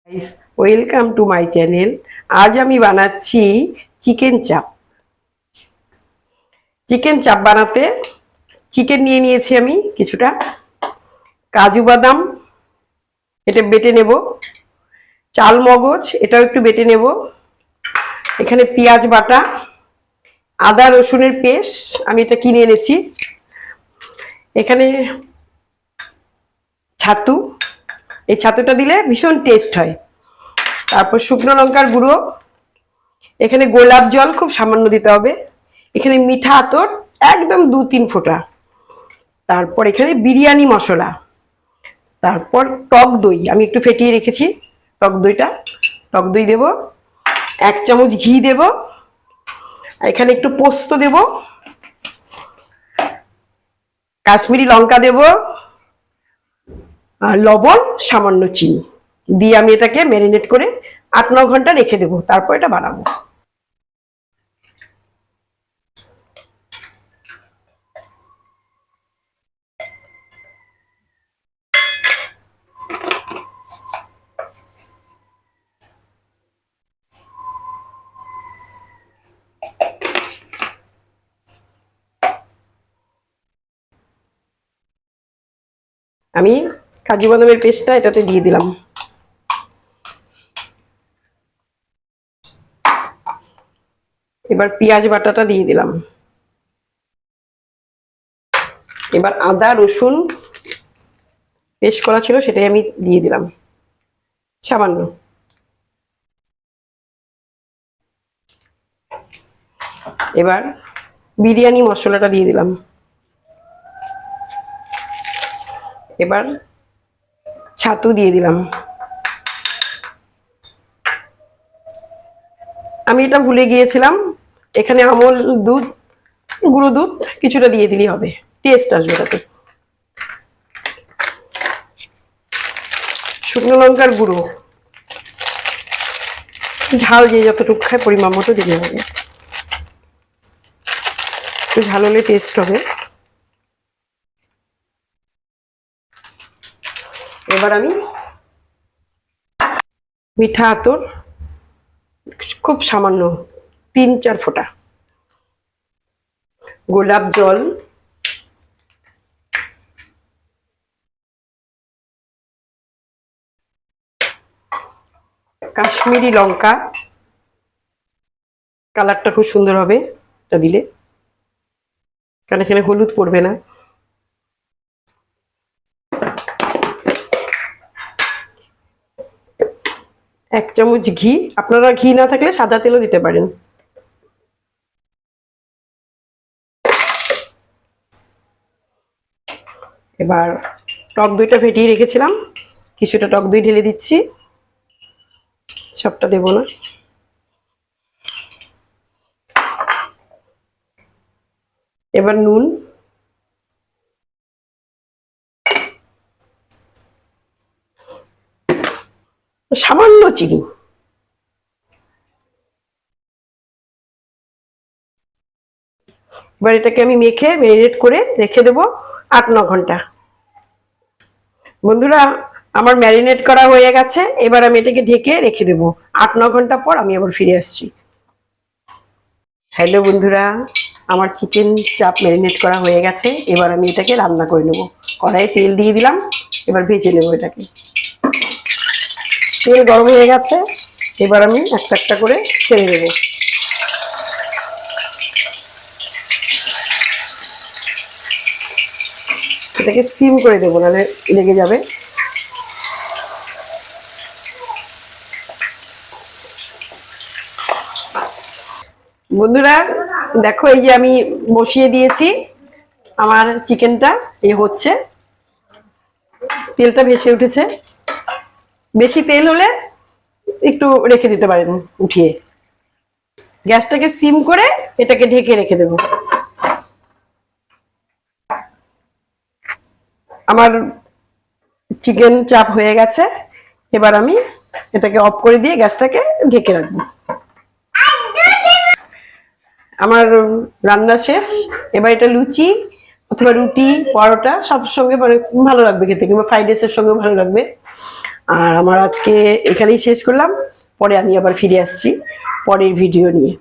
Guys, welcome to my channel. আজ আমি বানাচ্ছি চিকেন চাপ। চিকেন চাপ বানাতে চিকেন নিয়ে নিয়েছি আমি কিছুটা, কাজু বাদাম এটা বেটে নেব, চাল মগজ এটাও একটু বেটে নেব, এখানে পেঁয়াজ বাটা, আদা রসুনের পেস্ট আমি এটা কিনে এনেছি, এখানে ছাতু, এই ছাতুটা দিলে ভীষণ টেস্ট হয়। তারপর শুকনো লঙ্কার গুঁড়ো, এখানে গোলাপ জল খুব সামান্য দিতে হবে, এখানে মিঠা আতর একদম 2-3 ফোঁটা, তারপর এখানে বিরিয়ানি মশলা, তারপর টক দই আমি একটু ফেটিয়ে রেখেছি, টক দই দেব, 1 চামচ ঘি দেব, এখানে একটু পোস্ত দেব, কাশ্মীরি লঙ্কা দেব, আর লবণ, সামান্য চিনি দিয়ে আমি এটাকে ম্যারিনেট করে 8-9 ঘন্টা রেখে দেবো, তারপর এটা বানাবো। আমি কাজু বাদামের পেস্টটা এটাতে দিয়ে দিলাম, এবার পেঁয়াজ বাটাটা দিয়ে দিলাম, এবার আদা রসুন পেস্ট করা ছিল সেটাই আমি দিয়ে দিলাম সামান্য, এবার বিরিয়ানি মশলাটা দিয়ে দিলাম, এবার ছাতু দিয়ে দিলাম। আমি এটা ভুলে গিয়েছিলাম, এখানে আমল দুধ, গুঁড়ো দুধ কিছুটা দিয়ে দিলেই হবে, টেস্ট আসবে তাতে। শুকনো লঙ্কার গুঁড়ো, ঝাল যে যতটুকু খায় পরিমাণ মতো দিতে হবে, একটু ঝাল হলে টেস্ট হবে। এবার আমি মিঠা আতর খুব সামান্য 3-4 ফোঁটা, গোলাপ জল, কাশ্মীরি লঙ্কা, কালারটা খুব সুন্দর হবে এটা দিলে, কারণ এখানে হলুদ পড়বে না, এক চামচ ঘি, আপনারা ঘি না থাকলে সাদা তেলও দিতে পারেন। এবার টক দইটা ফেটিয়ে রেখেছিলাম, কিছুটা টক দই ঢেলে দিচ্ছি, সবটা দেব না। এবার নুন, সামান্য চিনি, এবার এটাকে আমি মেখে ম্যারিনেট করে রেখে দেবো 8-9 ঘন্টা। বন্ধুরা, আমার ম্যারিনেট করা হয়ে গেছে, এবার আমি এটাকে ঢেকে রেখে দেবো, 8-9 ঘন্টা পর আমি আবার ফিরে আসছি। হ্যালো বন্ধুরা, আমার চিকেন চাপ ম্যারিনেট করা হয়ে গেছে, এবার আমি এটাকে রান্না করে নেব। কড়াইয়ে তেল দিয়ে দিলাম, এবার ভেজে নেব এটাকে। তেল গরম হয়ে গেছে, এবার আমি একটা একটা করে ছেড়ে দেবো। এটাকে সিম করে দেবো, নাহলে লেগে যাবে। বন্ধুরা দেখো, এই যে আমি বসিয়ে দিয়েছি আমার চিকেনটা, এই হচ্ছে, তেলটা ভেসে উঠেছে। বেশি তেল হলে একটু রেখে দিতে পারেন উঠিয়ে, গ্যাসটাকে সিম করে এটাকে ঢেকে রেখে দেব। আমার চিকেন চাপ হয়ে গেছে, এবার আমি এটাকে অফ করে দিয়ে গ্যাসটাকে ঢেকে রাখবো। আমার রান্না শেষ, এবার এটা লুচি অথবা রুটি, পরোটা সব সঙ্গে ভালো লাগবে খেতে, কিংবা ফ্রাইড রাইসের সঙ্গেও ভালো লাগবে। আর আমার আজকে এখানেই শেষ করলাম, পরে আমি আবার ফিরে আসছি পরের ভিডিও নিয়ে।